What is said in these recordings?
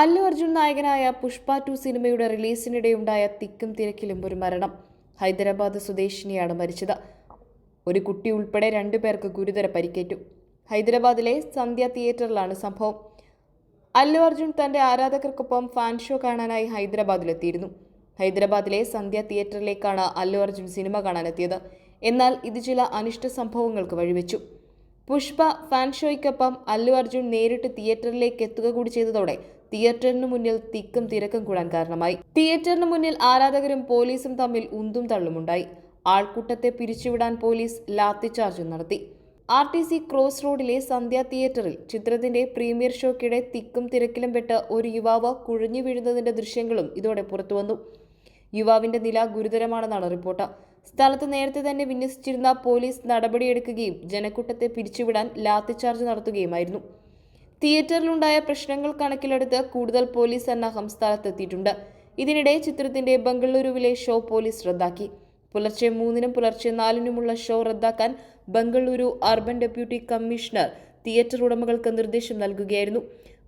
അല്ലു അർജുൻ നായകനായ പുഷ്പ 2 സിനിമയുടെ റിലീസിനിടെയുണ്ടായ തിക്കും തിരക്കിലും ഒരു മരണം. ഹൈദരാബാദ് സ്വദേശിനിയാണ് മരിച്ചത്. ഒരു കുട്ടി ഉൾപ്പെടെ 2 പേർക്ക് ഗുരുതര പരിക്കേറ്റു. ഹൈദരാബാദിലെ സന്ധ്യ തിയേറ്ററിലാണ് സംഭവം. അല്ലു അർജുൻ തന്റെ ആരാധകർക്കൊപ്പം ഫാൻ ഷോ കാണാനായി ഹൈദരാബാദിലെത്തിയിരുന്നു. ഹൈദരാബാദിലെ സന്ധ്യ തിയേറ്ററിലേക്കാണ് അല്ലു അർജുൻ സിനിമ കാണാനെത്തിയത്. എന്നാൽ ഇത് ചില അനിഷ്ട സംഭവങ്ങൾക്ക് വഴിവെച്ചു. പുഷ്പ ഫാൻ ഷോയ്ക്കൊപ്പം അല്ലു അർജുൻ നേരിട്ട് തിയേറ്ററിലേക്ക് എത്തുക കൂടി ചെയ്തതോടെ തിയേറ്ററിന് മുന്നിൽ തിക്കും തിരക്കും കൂടാൻ കാരണമായി. തിയേറ്ററിന് മുന്നിൽ ആരാധകരും പോലീസും തമ്മിൽ ഉന്തും തള്ളുമുണ്ടായി. ആൾക്കൂട്ടത്തെ പിരിച്ചുവിടാൻ പോലീസ് ലാത്തിചാർജും നടത്തി. RTC ക്രോസ് റോഡിലെ സന്ധ്യ തിയേറ്ററിൽ ചിത്രത്തിന്റെ പ്രീമിയർ ഷോയ്ക്കിടെ തിക്കും തിരക്കിലും പെട്ട് ഒരു യുവാവ് കുഴഞ്ഞു വീഴുന്നതിന്റെ ദൃശ്യങ്ങളും ഇതോടെ പുറത്തുവന്നു. യുവാവിന്റെ നില ഗുരുതരമാണെന്നാണ് റിപ്പോർട്ട്. സ്ഥലത്ത് നേരത്തെ തന്നെ വിന്യസിച്ചിരുന്ന പോലീസ് നടപടിയെടുക്കുകയും ജനക്കൂട്ടത്തെ പിരിച്ചുവിടാൻ ലാത്തിചാർജ് നടത്തുകയുമായിരുന്നു. തിയേറ്ററിലുണ്ടായ പ്രശ്നങ്ങൾ കണക്കിലെടുത്ത് കൂടുതൽ പോലീസ് സന്നാഹം സ്ഥലത്തെത്തിയിട്ടുണ്ട്. ഇതിനിടെ ചിത്രത്തിന്റെ ബംഗളൂരുവിലെ ഷോ പോലീസ് റദ്ദാക്കി. പുലർച്ചെ 3-നും പുലർച്ചെ 4-നുമുള്ള ഷോ റദ്ദാക്കാൻ Bengaluru urban deputy commissioner theatre ഉടമകൾക്ക് നിർദ്ദേശം നൽകുകയായിരുന്നു.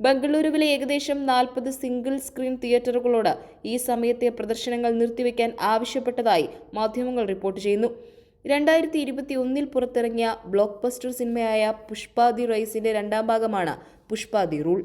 ബംഗളൂരുവിലെ ഏകദേശം 40 സിംഗിൾ സ്ക്രീൻ തിയേറ്ററുകളോട് ഈ സമയത്തെ പ്രദർശനങ്ങൾ നിർത്തിവെക്കാൻ ആവശ്യപ്പെട്ടതായി മാധ്യമങ്ങൾ റിപ്പോർട്ട് ചെയ്യുന്നു. 2021 പുറത്തിറങ്ങിയ ബ്ലോക്ക് ബസ്റ്റർ സിനിമയായ പുഷ്പ ദി റൈസിന്റെ 2ാം ഭാഗമാണ് പുഷ്പ ദി റൂൾ.